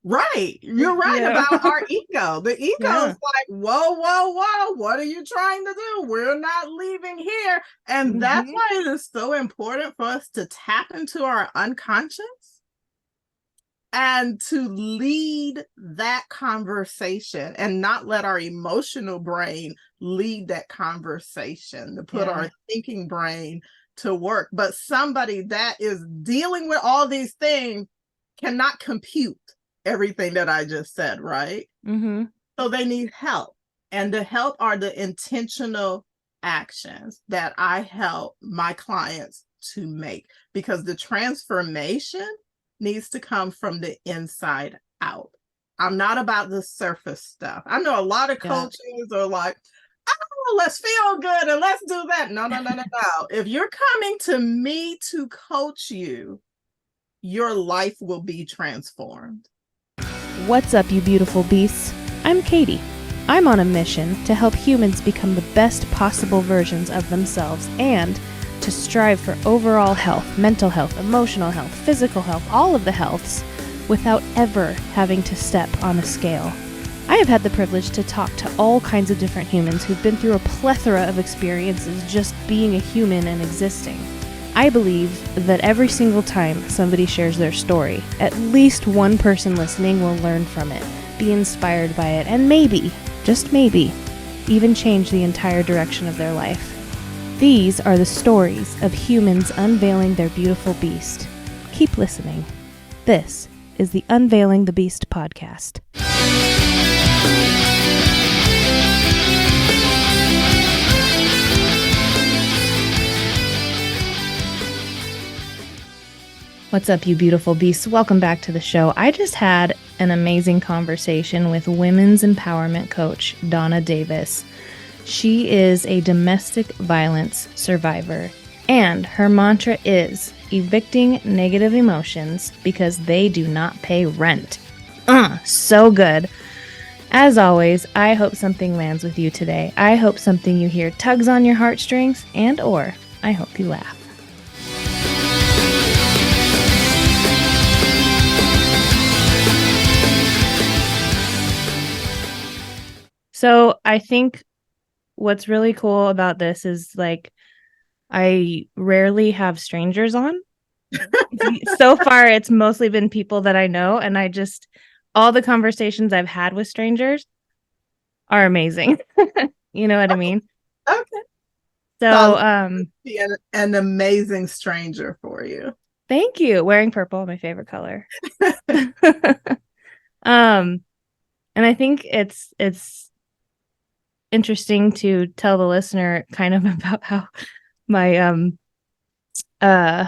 Right. You're right Yeah. about our ego. The ego is Yeah. like, whoa, whoa, whoa. What are you trying to do? We're not leaving here. And that's Hmm. why it is so important for us to tap into our unconscious and to lead that conversation and not let our emotional brain lead that conversation, to put Yeah. our thinking brain to work. But somebody that is dealing with all these things cannot compute everything that I just said, right? Hmm. So they need help. And the help are the intentional actions that I help my clients to make, because the transformation needs to come from the inside out. I'm not about the surface stuff. I know a lot of Yeah. coaches are like, oh, let's feel good and let's do that. No, no, no, no, no. If you're coming to me to coach you, your life will be transformed. What's up, you beautiful beasts? I'm Katie. I'm on a mission to help humans become the best possible versions of themselves and to strive for overall health, mental health, emotional health, physical health, all of the healths, without ever having to step on a scale. I have had the privilege to talk to all kinds of different humans who've been through a plethora of experiences just being a human and existing. I believe that every single time somebody shares their story, at least one person listening will learn from it, be inspired by it, and maybe, just maybe, even change the entire direction of their life. These are the stories of humans unveiling their beautiful beast. Keep listening. This is the Unveiling the Beast podcast. What's up, you beautiful beasts? Welcome back to the show. I just had an amazing conversation with women's empowerment coach, Donna Davis. She is a domestic violence survivor, and her mantra is evicting negative emotions because they do not pay rent. So good. As always, I hope something lands with you today. I hope something you hear tugs on your heartstrings, and or I hope you laugh. So I think what's really cool about this is like I rarely have strangers on. So far, it's mostly been people that I know, and all the conversations I've had with strangers are amazing. You know what I mean? Okay. So So, be an amazing stranger for you. thank you. Wearing purple, my favorite color. Um, and I think it's interesting to tell the listener kind of about how my uh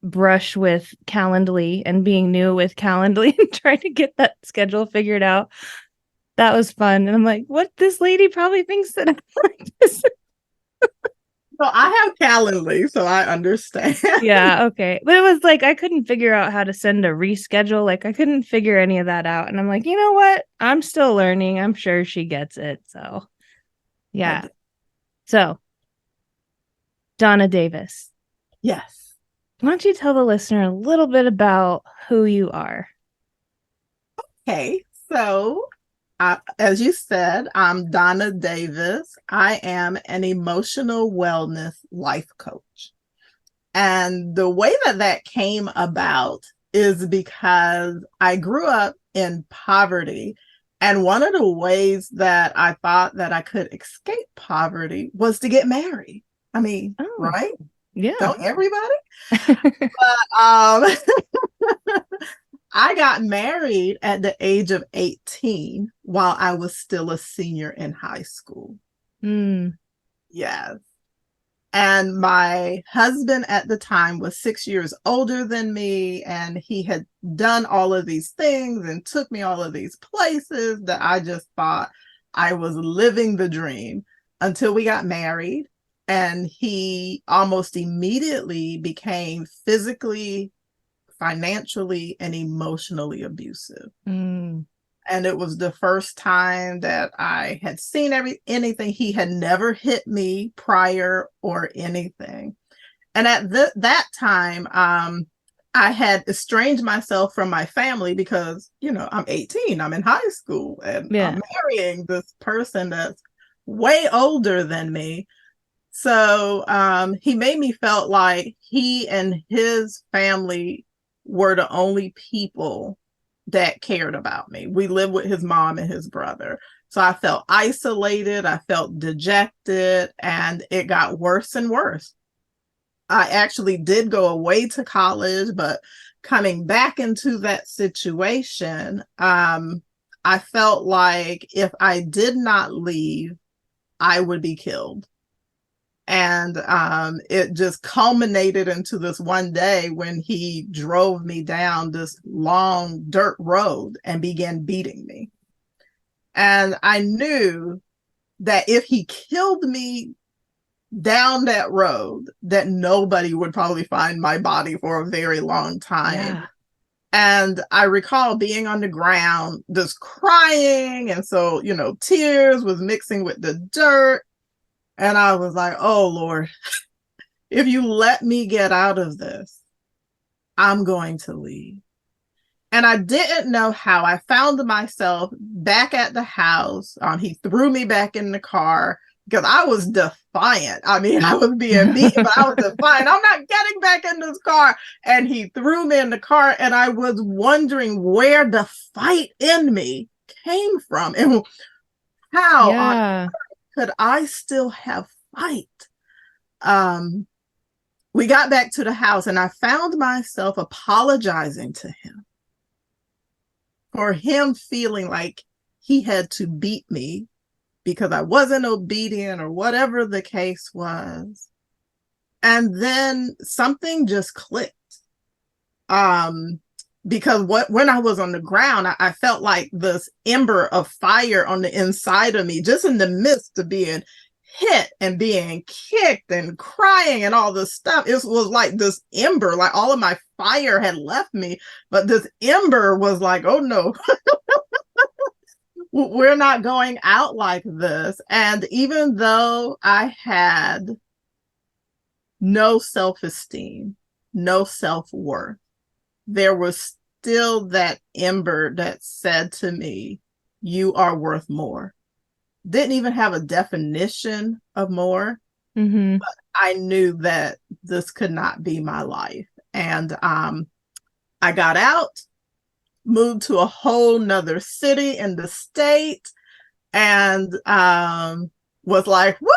brush with Calendly and being new with Calendly and trying to get that schedule figured out. That was fun. And I'm like, what? This lady probably thinks that I'm like this. So I have Calendly, so I understand. Yeah, okay. But it was like I couldn't figure out how to send a reschedule. Like I couldn't figure any of that out. And I'm like, you know what? I'm still learning. I'm sure she gets it. So yeah. So Donna Davis, Yes. why don't you tell the listener a little bit about who you are? Okay. So, as you said, I'm Donna Davis. I am an emotional wellness life coach. And the way that that came about is because I grew up in poverty. And one of the ways that I thought that I could escape poverty was to get married. I mean, Oh, right? yeah. Don't everybody? I got married at the age of 18 while I was still a senior in high school. Mm, Yes. And my husband at the time was 6 years older than me, and he had done all of these things and took me all of these places that I just thought I was living the dream until we got married. And he almost immediately became physically, financially, and emotionally abusive. mm, And it was the first time that I had seen anything. He had never hit me prior or anything. And at that time, I had estranged myself from my family because, I'm 18, I'm in high school, and Yeah. I'm marrying this person that's way older than me. So he made me felt like he and his family were the only people that cared about me. We lived with his mom and his brother. So I felt isolated, I felt dejected, and it got worse and worse. I actually did go away to college, but coming back into that situation, I felt like if I did not leave, I would be killed. And it just culminated into this one day when he drove me down this long dirt road and began beating me. And I knew that if he killed me down that road, that nobody would probably find my body for a very long time. Yeah. And I recall being on the ground, just crying. And so, tears was mixing with the dirt. And I was like, oh, Lord, if you let me get out of this, I'm going to leave. And I didn't know how. I found myself back at the house. He threw me back in the car because I was defiant. I mean, I was being beaten, but I was defiant. I'm not getting back in this car. And he threw me in the car, and I was wondering where the fight in me came from and how on Yeah. could I still have fight. We got back to the house, and I found myself apologizing to him for him feeling like he had to beat me because I wasn't obedient or whatever the case was. And then something just clicked. Because when I was on the ground, I felt like this ember of fire on the inside of me, just in the midst of being hit and being kicked and crying and all this stuff. It was like this ember, like all of my fire had left me, but this ember was like, oh no, we're not going out like this. And even though I had no self-esteem, no self-worth, there was still that ember that said to me, you are worth more. Didn't even have a definition of more. Mm-hmm. But I knew that this could not be my life. And I got out, moved to a whole nother city in the state, and was like, woo,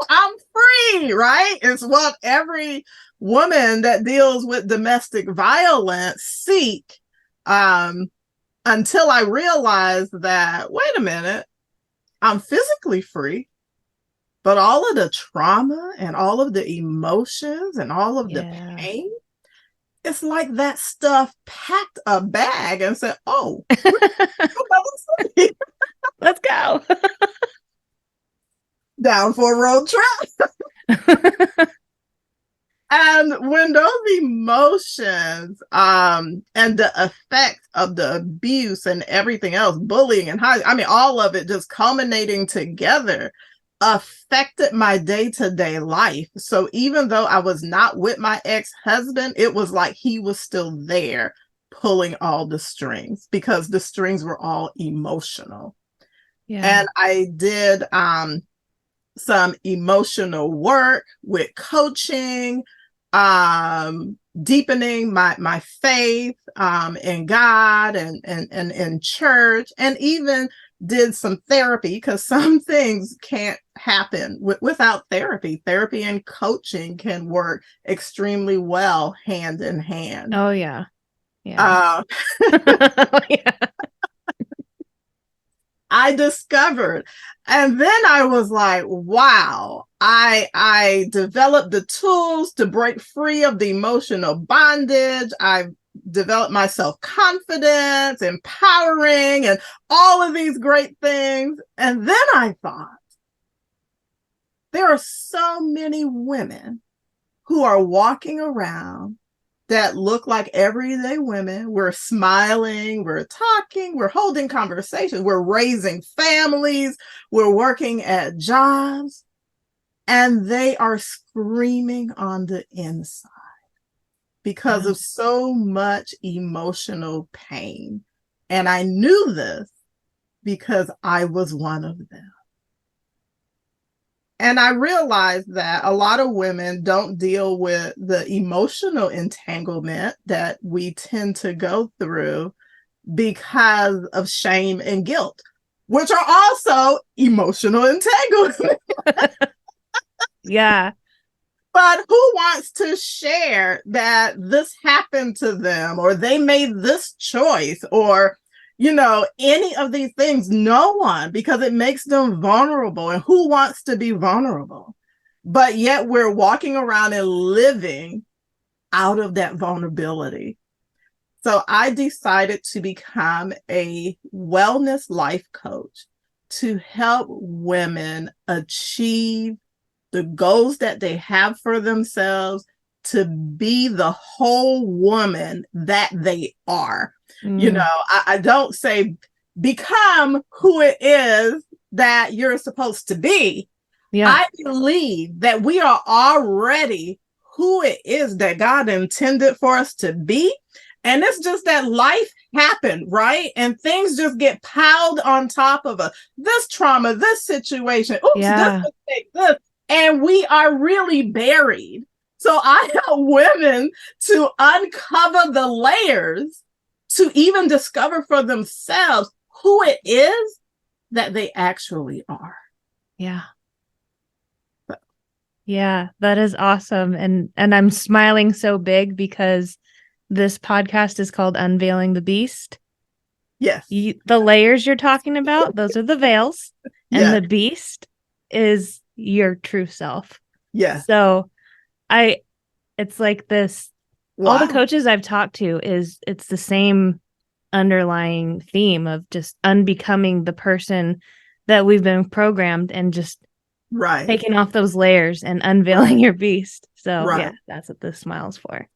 I'm free, right? It's what every woman that deals with domestic violence seek, until I realized that, wait a minute, I'm physically free, but all of the trauma and all of the emotions and all of the Yeah. pain, it's like that stuff packed a bag and said, oh, Let's go. down for a road trip. And when those emotions and the effect of the abuse and everything else, bullying and all of it just culminating together affected my day-to-day life. So even though I was not with my ex-husband, it was like he was still there pulling all the strings because the strings were all emotional. Yeah. And I did some emotional work with coaching, deepening my faith in God and in church, and even did some therapy because some things can't happen without therapy. Therapy and coaching can work extremely well hand in hand. Oh yeah. Yeah. Yeah. I discovered. And then I was like, wow, I developed the tools to break free of the emotional bondage. I developed my self-confidence, empowering, and all of these great things. And then I thought, there are so many women who are walking around that look like everyday women. We're smiling, we're talking, we're holding conversations, we're raising families, we're working at jobs, and they are screaming on the inside. because of so much emotional pain. And I knew this because I was one of them. And I realized that a lot of women don't deal with the emotional entanglement that we tend to go through because of shame and guilt, which are also emotional entanglement. Yeah. But who wants to share that this happened to them or they made this choice or, any of these things? No one, because it makes them vulnerable. And who wants to be vulnerable? But yet we're walking around and living out of that vulnerability. So I decided to become a wellness life coach to help women achieve the goals that they have for themselves, to be the whole woman that they are. I don't say become who it is that you're supposed to be. Yeah. I believe that we are already who it is that God intended for us to be. And it's just that life happened, right? And things just get piled on top of us. This trauma, this situation, this mistake, this. And we are really buried. So I help women to uncover the layers, to even discover for themselves who it is that they actually are. Yeah. Yeah, that is awesome. And I'm smiling so big because this podcast is called Unveiling the Beast. Yes. The layers you're talking about, those are the veils. And the beast is your true self. Yeah. So it's like this. Wow. All the coaches I've talked to it's the same underlying theme of just unbecoming the person that we've been programmed and just taking off those layers and unveiling your beast. So yeah, that's what this smile's for.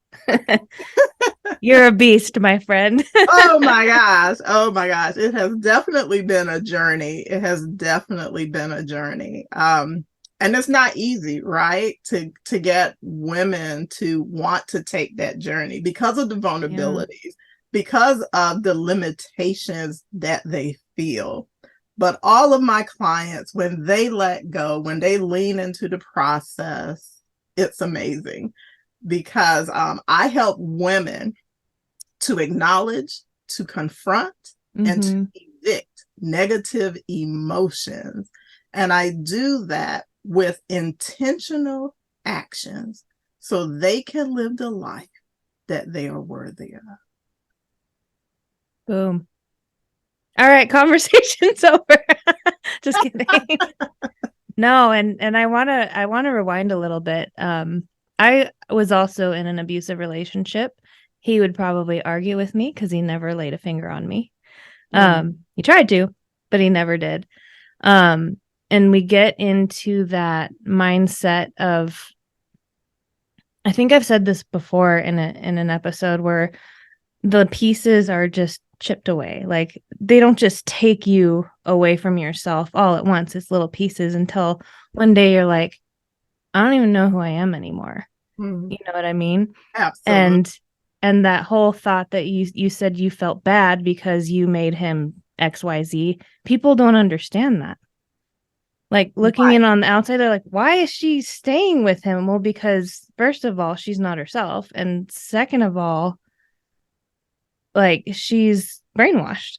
You're a beast, my friend. Oh my gosh. Oh my gosh. It has definitely been a journey. It has definitely been a journey. And it's not easy, right? To get women to want to take that journey because of the vulnerabilities, because of the limitations that they feel. But all of my clients, when they let go, when they lean into the process, it's amazing because I help women to acknowledge, to confront, and to evict negative emotions. And I do that with intentional actions so they can live the life that they are worthy of. Boom. All right, conversation's over. Just kidding. No, and I wanna rewind a little bit. I was also in an abusive relationship. He would probably argue with me because he never laid a finger on me. He tried to, but he never did. And we get into that mindset of, I think I've said this before in an episode where the pieces are just chipped away. Like they don't just take you away from yourself all at once. It's little pieces until one day you're like, I don't even know who I am anymore. You know what I mean? Absolutely. And that whole thought that you said you felt bad because you made him XYZ. People don't understand that. Like looking in on the outside, they're like, why is she staying with him? Well, because first of all, she's not herself. And second of all, like she's brainwashed.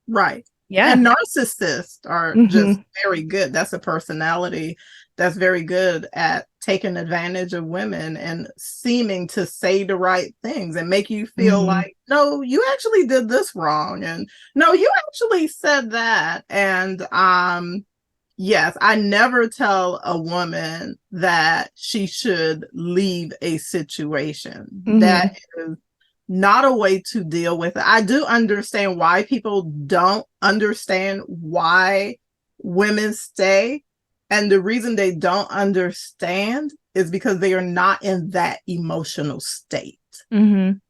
Right. Yeah. And narcissists are just very good. That's a personality that's very good at taking advantage of women and seeming to say the right things and make you feel like, no, you actually did this wrong. And no, you actually said that. And yes, I never tell a woman that she should leave a situation. That is not a way to deal with it. I do understand why people don't understand why women stay. And the reason they don't understand is because they are not in that emotional state. When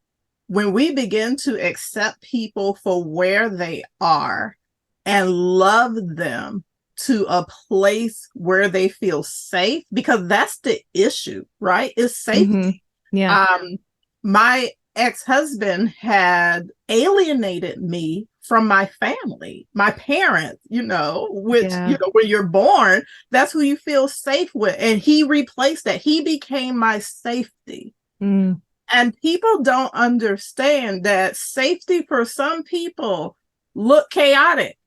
we begin to accept people for where they are and love them to a place where they feel safe, because that's the issue, right? It's safety. Yeah. My ex-husband had alienated me from my family, my parents, which, Yeah. when you're born, that's who you feel safe with. And he replaced that. He became my safety. Mm. And people don't understand that safety for some people look chaotic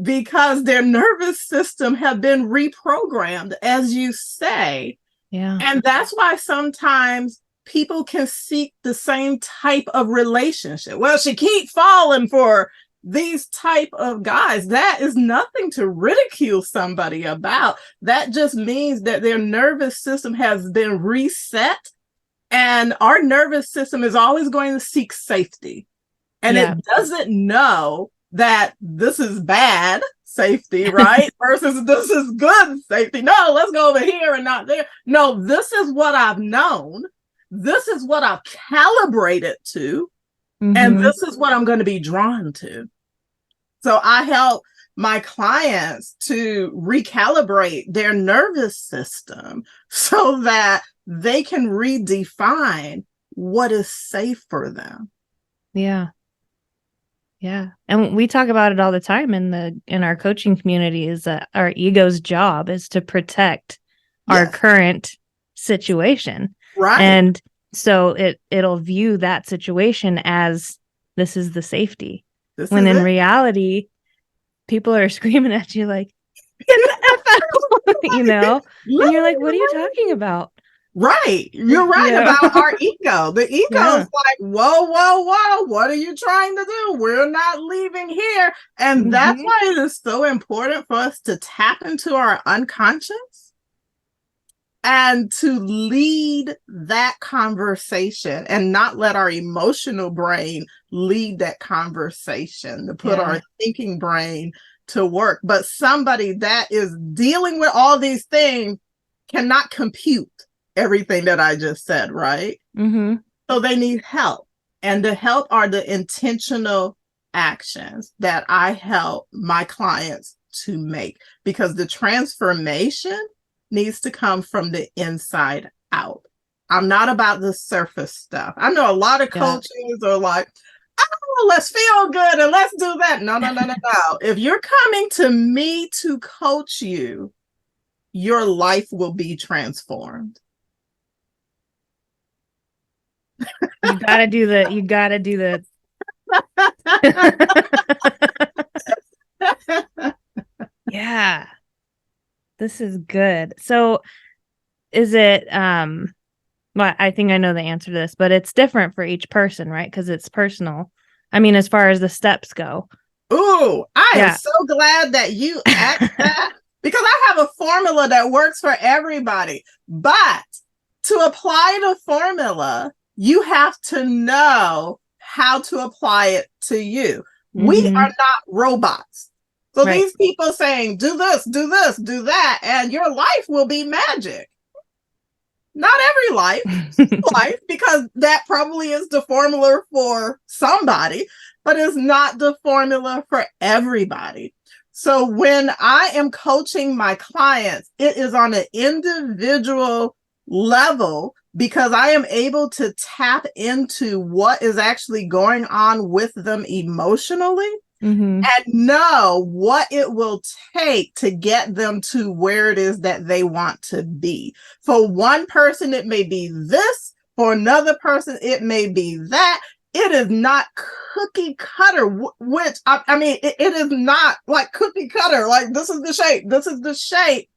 because their nervous system have been reprogrammed, as you say. Yeah. And that's why sometimes people can seek the same type of relationship. Well, she keep falling for these type of guys. That is nothing to ridicule somebody about. That just means that their nervous system has been reset, and our nervous system is always going to seek safety. And Yeah. it doesn't know that this is bad safety, right? Versus this is good safety. No, let's go over here and not there. No, this is what I've known. This is what I've calibrated to. And this is what I'm going to be drawn to. So I help my clients to recalibrate their nervous system so that they can redefine what is safe for them. Yeah. Yeah. And we talk about it all the time in our coaching community, is that our ego's job is to protect our current situation. Right. And so it'll view that situation as this is the safety. When in reality, people are screaming at you like, get the F out, and you're like, what are you talking about? Right. You're right about our ego. The ego is like, whoa, whoa, whoa. What are you trying to do? We're not leaving here. And that's why it is so important for us to tap into our unconscious and to lead that conversation and not let our emotional brain lead that conversation, to put our thinking brain to work. But somebody that is dealing with all these things cannot compute everything that I just said, right? So they need help. And the help are the intentional actions that I help my clients to make, because the transformation needs to come from the inside out. I'm not about the surface stuff. I know a lot of coaches are like, oh, let's feel good and let's do that. No. If you're coming to me to coach you, your life will be transformed. You gotta do the yeah. This is good. So is it well, I think I know the answer to this, but it's different for each person, right? Because it's personal. I mean, as far as the steps go. Ooh, I am so glad that you asked that, because I have a formula that works for everybody. But to apply the formula, you have to know how to apply it to you. We are not robots. So these people saying, do this, do that, and your life will be magic. Not every life, because that probably is the formula for somebody, but it's not the formula for everybody. So when I am coaching my clients, it is on an individual level, because I am able to tap into what is actually going on with them emotionally. And know what it will take to get them to where it is that they want to be. For one person, it may be this. For another person, it may be that. It is not cookie cutter, which I mean, it is not like cookie cutter. Like, this is the shape. This is the shape.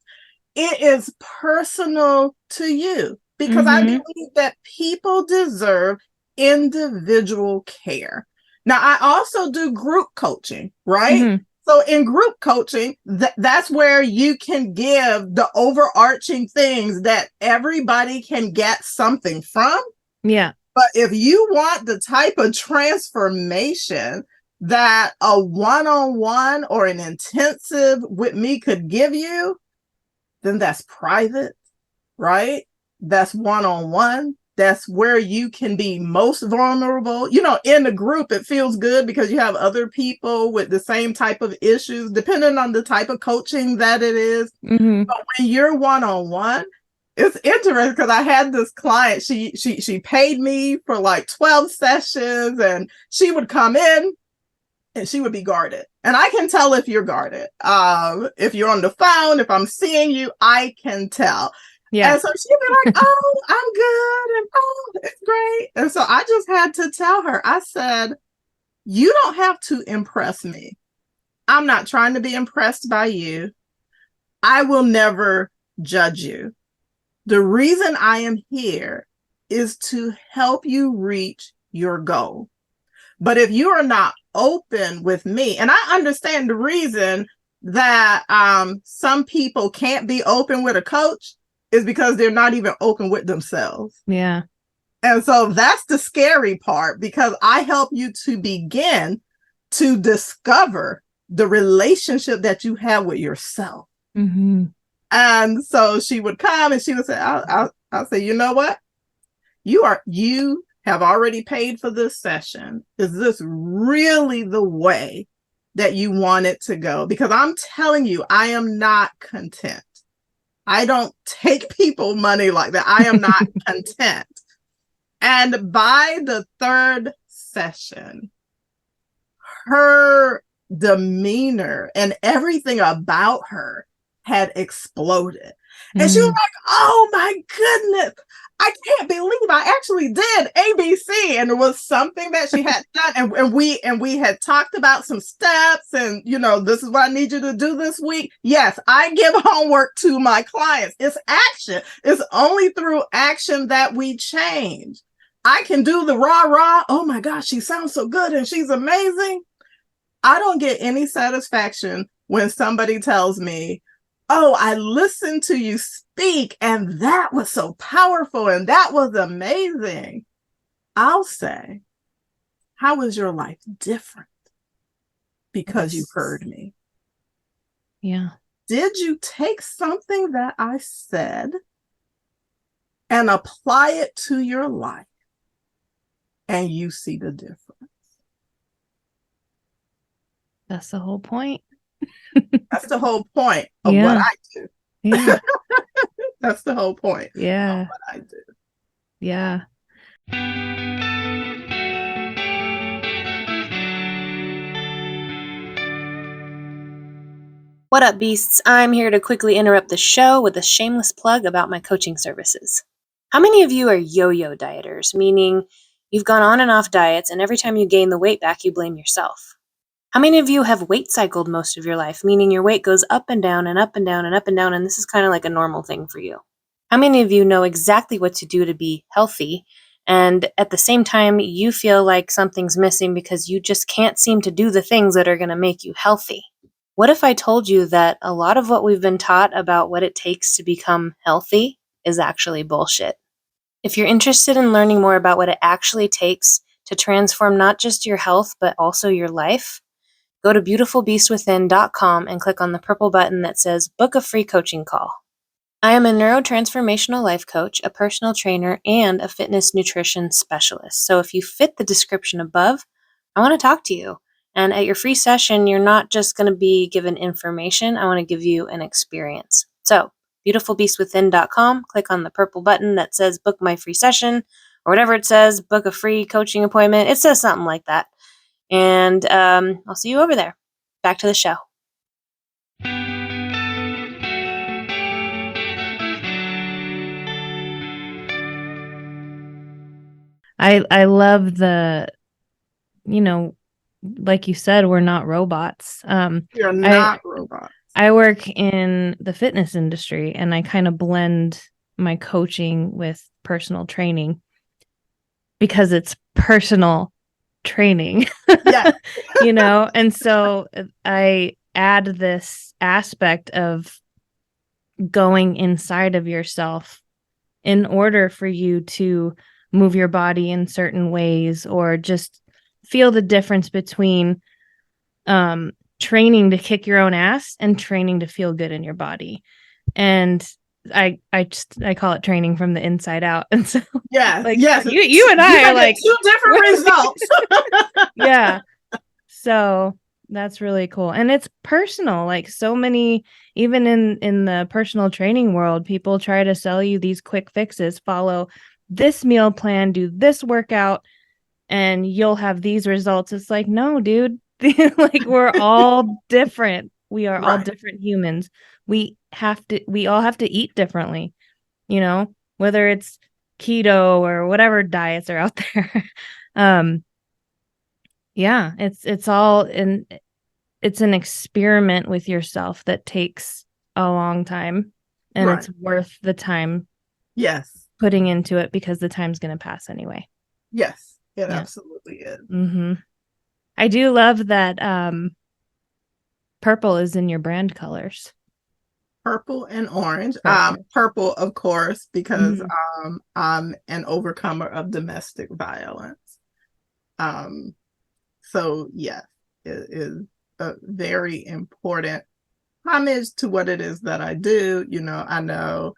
It is personal to you, because I believe that people deserve individual care. Now, I also do group coaching, right? So in group coaching, that's where you can give the overarching things that everybody can get something from. Yeah. But if you want the type of transformation that a one-on-one or an intensive with me could give you, then that's private, right? That's one-on-one. That's where you can be most vulnerable. In the group, it feels good because you have other people with the same type of issues, depending on the type of coaching that it is. But when you're one-on-one, it's interesting because I had this client, she paid me for like 12 sessions, and she would come in and she would be guarded. And I can tell if you're guarded. If you're on the phone, if I'm seeing you, I can tell. Yeah. And so she'd be like, oh, I'm good. And oh, it's great. And so I just had to tell her, I said, you don't have to impress me. I'm not trying to be impressed by you. I will never judge you. The reason I am here is to help you reach your goal. But if you are not open with me, and I understand the reason that some people can't be open with a coach is because they're not even open with themselves. Yeah. And so that's the scary part, because I help you to begin to discover the relationship that you have with yourself. Mm-hmm. And so she would come and she would say, I'll say, you know what? You have already paid for this session. Is this really the way that you want it to go? Because I'm telling you, I am not content. I don't take people money like that. I am not content. And by the third session, her demeanor and everything about her had exploded. And she was like, oh my goodness, I can't believe I actually did ABC. And it was something that she had done. And we had talked about some steps, and this is what I need you to do this week. Yes, I give homework to my clients. It's action. It's only through action that we change. I can do the rah. Oh my gosh, she sounds so good and she's amazing. I don't get any satisfaction when somebody tells me, oh, I listened to you speak and that was so powerful and that was amazing. I'll say, how is your life different because you heard me? Yeah. Did you take something that I said and apply it to your life and you see the difference? That's the whole point. That's the whole point of what I do. Yeah. That's the whole point of what I do. Yeah. What up, beasts? I'm here to quickly interrupt the show with a shameless plug about my coaching services. How many of you are yo-yo dieters, meaning you've gone on and off diets and every time you gain the weight back, you blame yourself? How many of you have weight cycled most of your life, meaning your weight goes up and down and up and down and up and down, and this is kind of like a normal thing for you? How many of you know exactly what to do to be healthy, and at the same time, you feel like something's missing because you just can't seem to do the things that are going to make you healthy? What if I told you that a lot of what we've been taught about what it takes to become healthy is actually bullshit? If you're interested in learning more about what it actually takes to transform not just your health, but also your life, go to beautifulbeastwithin.com and click on the purple button that says Book a Free Coaching Call. I am a neurotransformational life coach, a personal trainer, and a fitness nutrition specialist. So if you fit the description above, I want to talk to you. And at your free session, you're not just going to be given information. I want to give you an experience. So beautifulbeastwithin.com, click on the purple button that says Book My Free Session, or whatever it says, Book a Free Coaching Appointment. It says something like that. And I'll see you over there. Back to the show. I love the, like you said, we're not robots. You're not robots. I work in the fitness industry, and I kind of blend my coaching with personal training because it's personal training. Yeah. And so I add this aspect of going inside of yourself in order for you to move your body in certain ways, or just feel the difference between training to kick your own ass and training to feel good in your body. And I call it training from the inside out. And so yes, you and I are like two different results. Yeah. So That's really cool. And it's personal. Like so many, even in the personal training world, people try to sell you these quick fixes. Follow this meal plan, do this workout, and you'll have these results. It's like, no, dude. Like we're all different. We are all Right. different humans. We all have to eat differently, whether it's keto or whatever diets are out there. um yeah, it's an experiment with yourself that takes a long time, and Right. it's worth the time Yes. putting into it because the time's going to pass anyway. Yes. It Yeah. absolutely is. I do love that purple is in your brand colors. Purple and orange. Perfect. Purple, of course, because Mhm. I'm an overcomer of domestic violence. Um, so yes, it is a very important homage to what it is that I do. I know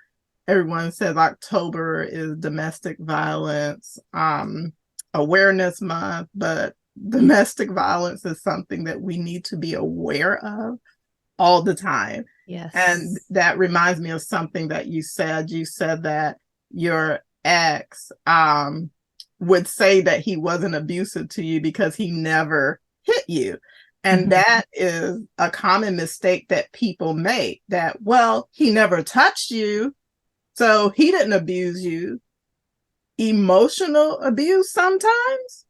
everyone says October is domestic violence awareness month, but domestic violence is something that we need to be aware of all the time. And Yes. that reminds me of something that you said. You said that your ex would say that he wasn't abusive to you because he never hit you. And Mhm. that is a common mistake that people make, that, well, he never touched you, so he didn't abuse you. Emotional abuse sometimes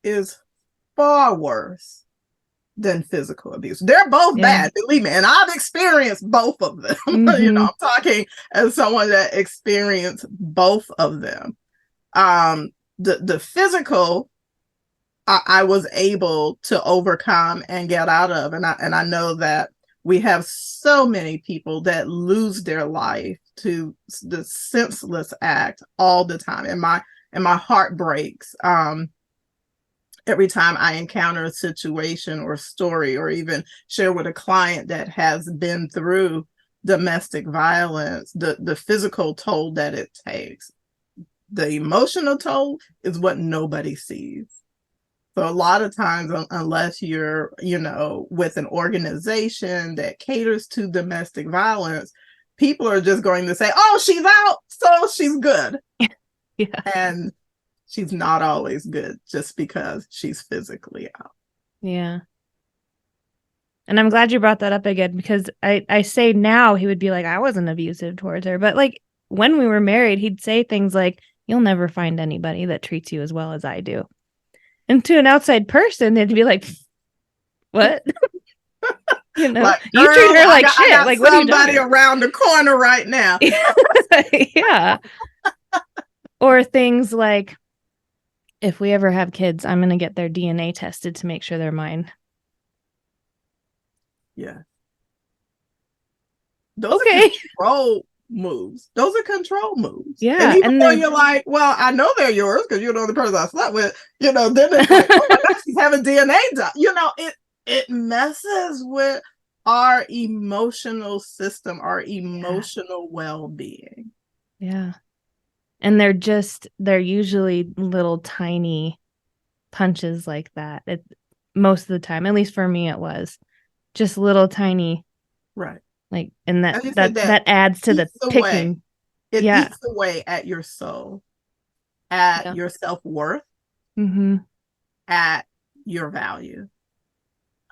is far worse than physical abuse. They're both Yeah. bad, believe me. And I've experienced both of them. Mhm. I'm talking as someone that experienced both of them. Um, the physical, I was able to overcome and get out of, and I know that we have so many people that lose their life to the senseless act all the time, and my heart breaks. Every time I encounter a situation or story, or even share with a client that has been through domestic violence, the physical toll that it takes, the emotional toll is what nobody sees. So a lot of times, unless you're, with an organization that caters to domestic violence, people are just going to say, oh, she's out, so she's good. Yeah. And she's not always good just because she's physically out. Yeah. And I'm glad you brought that up again, because I say now he would be like, I wasn't abusive towards her. But like when we were married, he'd say things like, you'll never find anybody that treats you as well as I do. And to an outside person, they'd be like, what? Like, You treat girl, her I like got I shit. got Like, what are you somebody talking around the corner right now. about? Yeah. Or things like, if we ever have kids, I'm going to get their DNA tested to make sure they're mine. Yeah. Those are Okay. control moves. Those are control moves. And Yeah. even And though they're, you're like, well, I know they're yours because you're the person I slept with, then it's like, oh my gosh, she's having DNA done. It messes with our emotional system, our yeah. emotional well-being. Yeah. And they're usually little tiny punches like that. Most of the time, at least for me, it was just little tiny, Right. like, and that As you said, that that that adds to the eats away. ticking. It Yeah. eats away at your soul, at Yeah. your self-worth, Mm-hmm. at your value,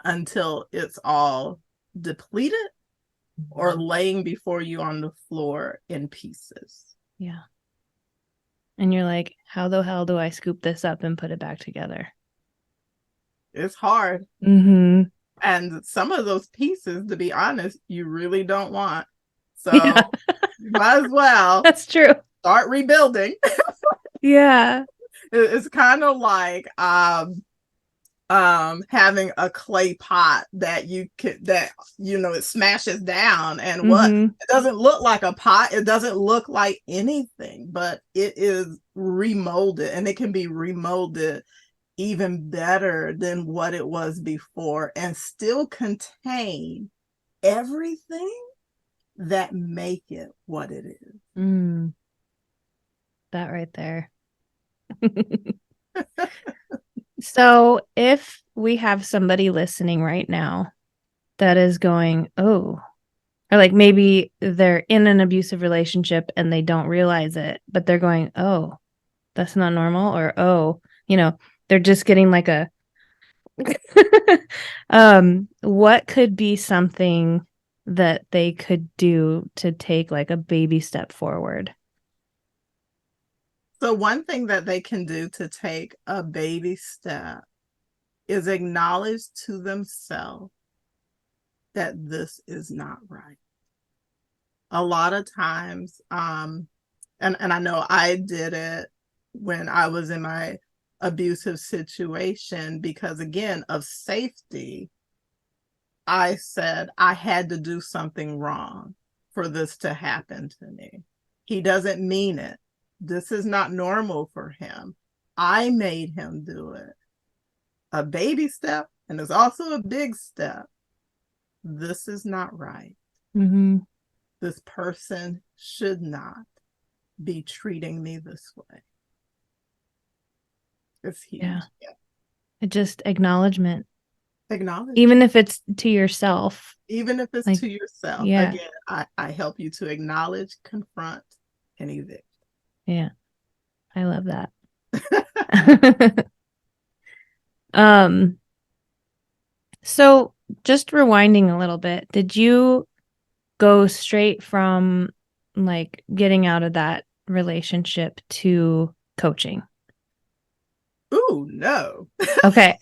until it's all depleted or laying before you on the floor in pieces. Yeah. And you're like, how the hell do I scoop this up and put it back together? It's hard. Mm-hmm. And some of those pieces, to be honest, you really don't want. Yeah. So you might as well That's true. start rebuilding. Yeah. It's kind of like having a clay pot that it smashes down, and what, Mm-hmm. it doesn't look like a pot, it doesn't look like anything, but it is remolded, and it can be remolded even better than what it was before, and still contain everything that make it what it is. That right there. So if we have somebody listening right now that is going, oh, or like maybe they're in an abusive relationship and they don't realize it, but they're going, oh, that's not normal, or oh, they're just getting like a what could be something that they could do to take like a baby step forward? So one thing that they can do to take a baby step is acknowledge to themselves that this is not right. A lot of times, and I know I did it when I was in my abusive situation because, again, of safety. I said I had to do something wrong for this to happen to me. He doesn't mean it. This is not normal for him. I made him do it. A baby step, and it's also a big step. This is not right. Mm-hmm. This person should not be treating me this way. It's huge. Yeah. It just acknowledgement. Acknowledge. Even if it's to yourself. Even if it's like, to yourself. Yeah. Again, I help you to acknowledge, confront, and evict. Yeah. I love that. um so just rewinding a little bit, did you go straight from like getting out of that relationship to coaching? Ooh, no. Okay.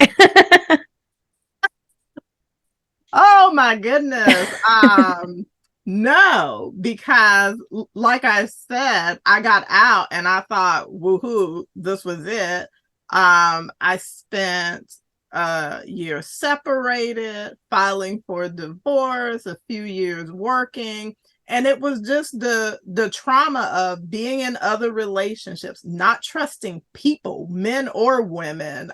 Oh my goodness. No, because like I said, I got out and I thought, woohoo, this was it. I spent a year separated, filing for divorce, a few years working, and it was just the trauma of being in other relationships, not trusting people, men or women,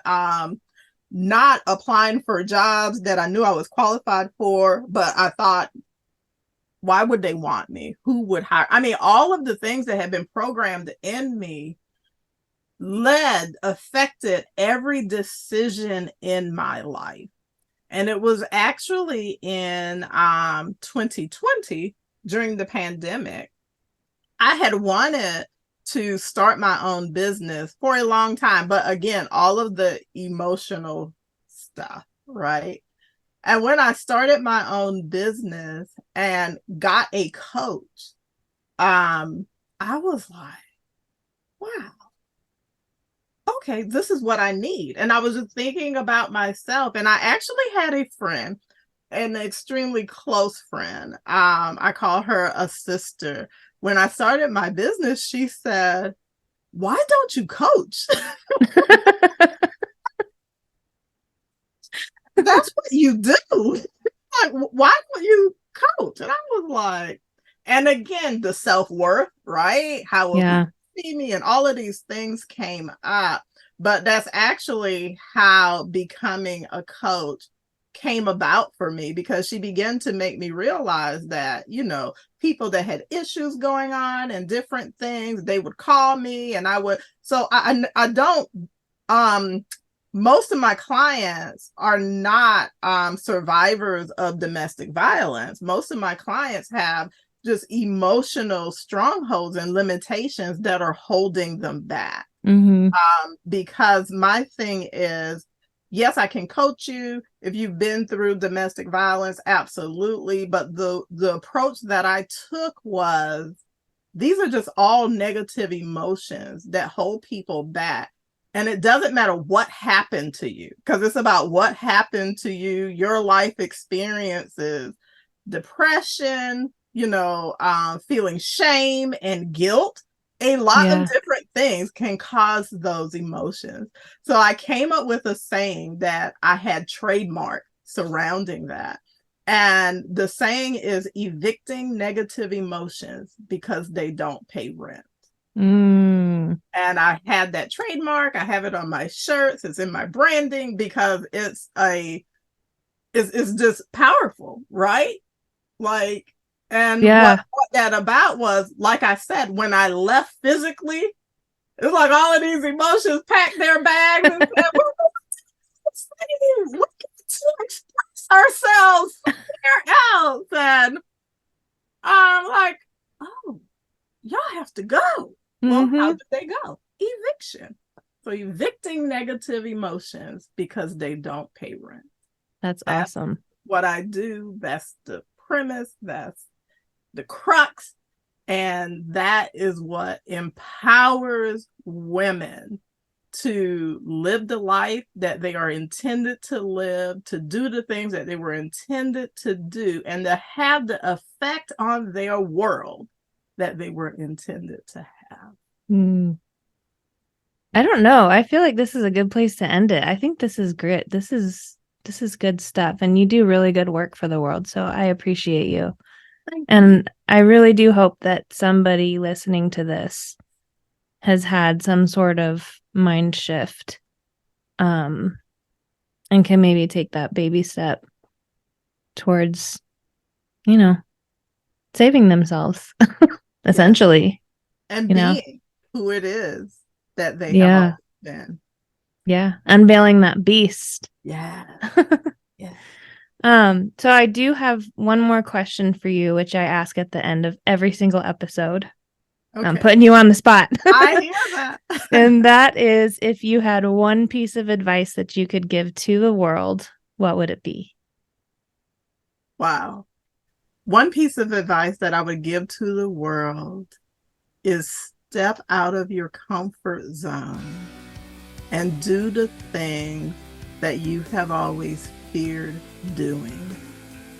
not applying for jobs that I knew I was qualified for, but I thought, why would they want me? Who would hire? I mean, all of the things that had been programmed in me affected every decision in my life. And it was actually in 2020 during the pandemic. I had wanted to start my own business for a long time, but again, all of the emotional stuff, right? And when I started my own business and got a coach, I was like, wow, okay, this is what I need. And I was just thinking about myself. And I actually had a friend, an extremely close friend. I call her a sister. When I started my business, she said, why don't you coach? That's what you do. Like, why don't you coach? And I was like, and again, the self-worth, right? How will Yeah. people see me? And all of these things came up. But that's actually how becoming a coach came about for me, because she began to make me realize that, people that had issues going on and different things, they would call me and I would, so I don't, most of my clients are not survivors of domestic violence. Most of my clients have just emotional strongholds and limitations that are holding them back. Mm-hmm. Because my thing is, yes, I can coach you if you've been through domestic violence, absolutely. But the approach that I took was, these are just all negative emotions that hold people back. And it doesn't matter what happened to you, because it's about what happened to you, your life experiences, depression, feeling shame and guilt. A lot of different things can cause those emotions. So I came up with a saying that I had trademarked surrounding that. And the saying is, evicting negative emotions because they don't pay rent. Mm. And I had that trademark. I have it on my shirts. It's in my branding because it's just powerful, right? Like, and what that about was, like I said, when I left physically, it's like all of these emotions packed their bags and said, we get to express ourselves somewhere else. And I'm like, oh, y'all have to go. Well, how do they go? Eviction. So evicting negative emotions because they don't pay rent. That's awesome. What I do, that's the premise, that's the crux. And that is what empowers women to live the life that they are intended to live, to do the things that they were intended to do, and to have the effect on their world that they were intended to have. I don't know. I feel like this is a good place to end it. I think this is great. This is good stuff. And you do really good work for the world. So I appreciate you. And I really do hope that somebody listening to this has had some sort of mind shift, and can maybe take that baby step towards, saving themselves, essentially. And being who it is that they have always been. Yeah. Unveiling that beast. Yeah. Yeah. So I do have one more question for you, which I ask at the end of every single episode. Okay. I'm putting you on the spot. I hear that. And that is, if you had one piece of advice that you could give to the world, what would it be? Wow. One piece of advice that I would give to the world is step out of your comfort zone and do the things that you have always feared doing.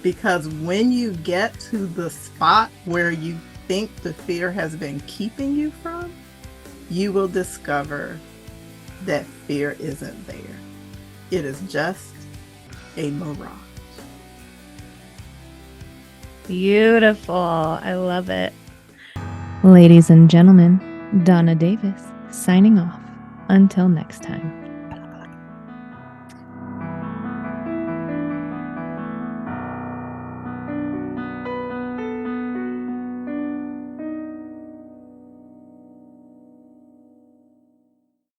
Because when you get to the spot where you think the fear has been keeping you from, you will discover that fear isn't there. It is just a mirage. Beautiful. I love it. Ladies and gentlemen, Donna Davis signing off. Until next time.